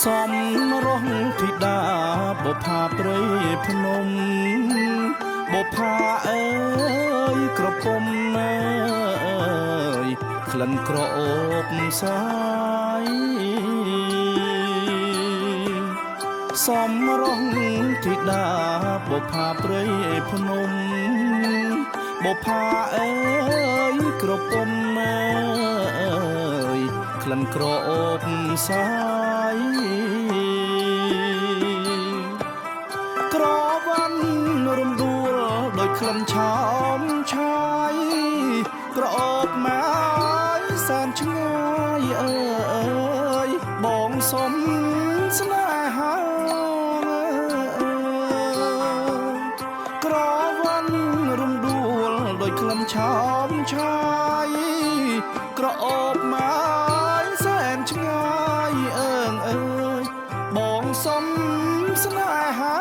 សំរងធីតាបុផាព្រៃភ្នំបុផាអើយក្រពុំអើយក្លិនក្រអូបសាយសំរងធីតាបុផាព្រៃភ្នំបុផាអើយក្រពុំអើយក្លិនក្រអូបសាយក្រវ៉ាន់រំដួលដោយក្លិនឆោមឆាយក្រអូបមកសែនឆ្ងាយអើយបងសុំស្នេហាក្រវ៉ាន់រំដួលដោយក្លិនឆោមឆាយក្រអូបមកសែនឆ្ងាយអើយបងសុំស្នេហា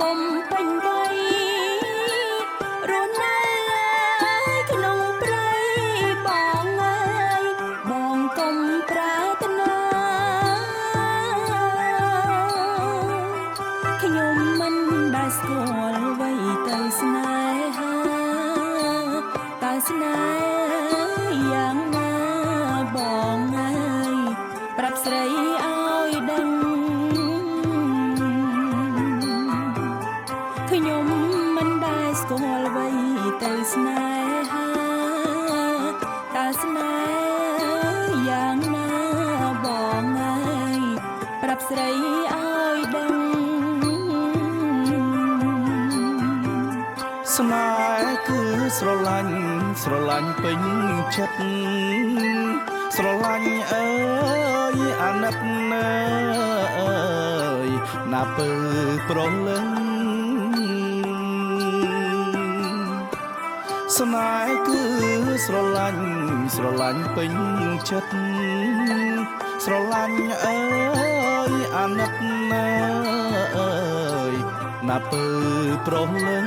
ពុំពេញវ័យរស់នៅក្នុងព្រៃបងអើយបងកុំប្រាថ្នាខ្ញុំមិនដែលស្គាល់អ្វីទៅស្នេហាតែស្នេហ៍យ៉ាងណាបងអើយប្រាប់ស្រីឲ្យដឹងខ្ញុំមិនដែលស្គាល់អ្វីទៅស្នេហាតើស្នេហ៍យ៉ាងណាបងអើយប្រាប់ស្រីឲ្យដឹងស្នេហ៍គឺស្រឡាញ់ពេញចិត្តស្រឡាញ់អើយអាណិតអើយណាពើប្រលឹងស្នេហ៍គឺស្រឡាញ់ពេញចិត្តស្រឡាញ់អើយអាណិតអើយណាពើប្រលឹង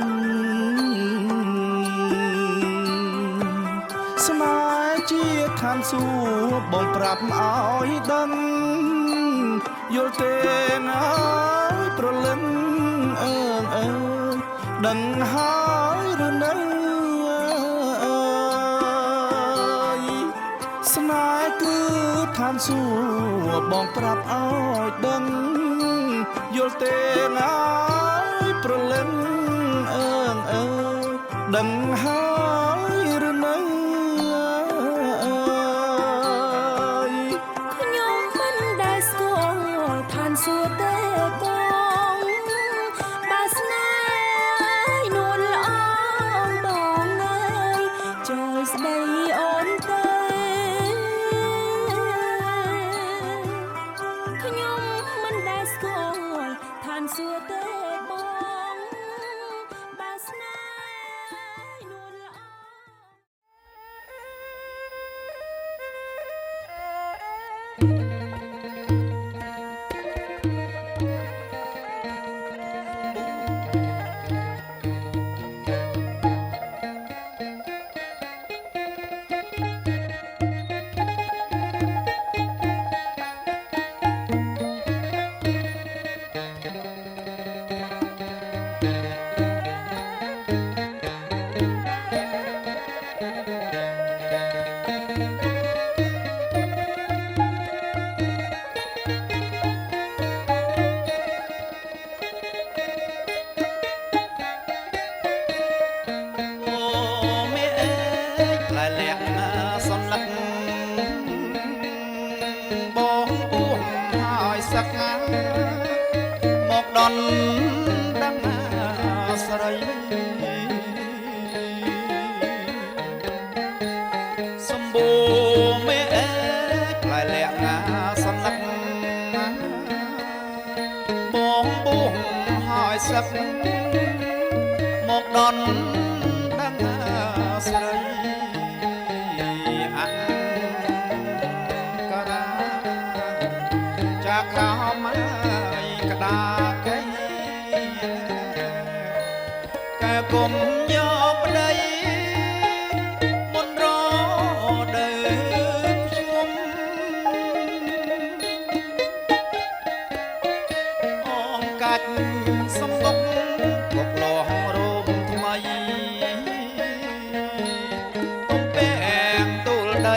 ស្នេហ៍ជាឋានសួគ៌បងប្រាប់ឲ្យដឹងយល់ទេណាយប្រលឹងអើយដឹងហើយឬនៅស្នេហ៍គឺឋានសួគ៌បងប្រាប់ឲ្យដឹងយល់ទេណាយប្រលឹងអើយដឹងហើយឬនៅខ្ញុំមិនដែលស្គាល់ឋានសួគ៌ទេបងបើស្នេហ៍នួនល្អបងអើយចូលស្ដីអូនទៅខ្ញុំមិនដែលស្គាល់ឋានសួគ៌ទេបងបើស្នេហ៍នួនល្អមកដន់ដឹងស្រីសម្បូរមេអេក្លែលក្ខណាសន្លឹកបងបួងហើយសឹកមកដន់ដឹង កុំយកប្តីមុនរដើខ្ញុំអងកាច់សំបុកបកលោះរោមថ្មីទំពាំងទូលដី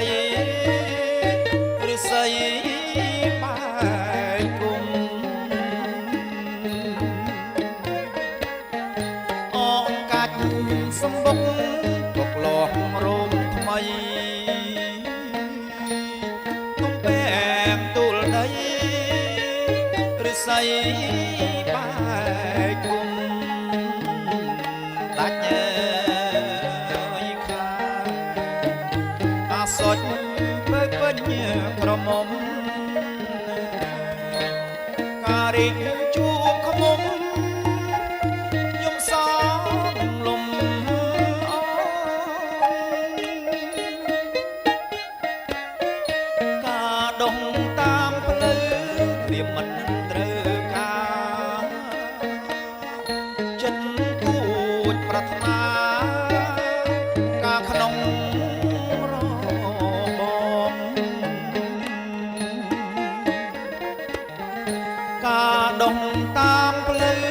ឬស័យបាយគុំអងកាច់សំបុកបកលោះរោមថ្មីទំពាំងទូលដីឬស័យបាយគុំដាច់អើយខាអាសុចបើពេញក្រមុំការរីកជួបខ្មុំខ្ញុំសងលំអការដងតាមផ្លូវវាមិនត្រូវការចិត្តគួចប្រាថ្នាការក្នុងរបបការដងតាមផ្លូវ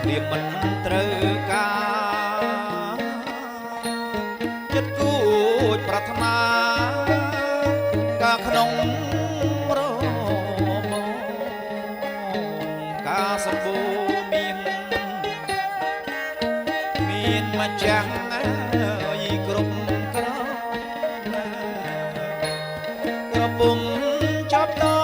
វាមិនត្រូវការចិត្តគួចប្រាថ្នាការក្នុងរបបការសម្បូរមានម្ចាស់អើយគ្រប់ក្រពុំចាប់ដ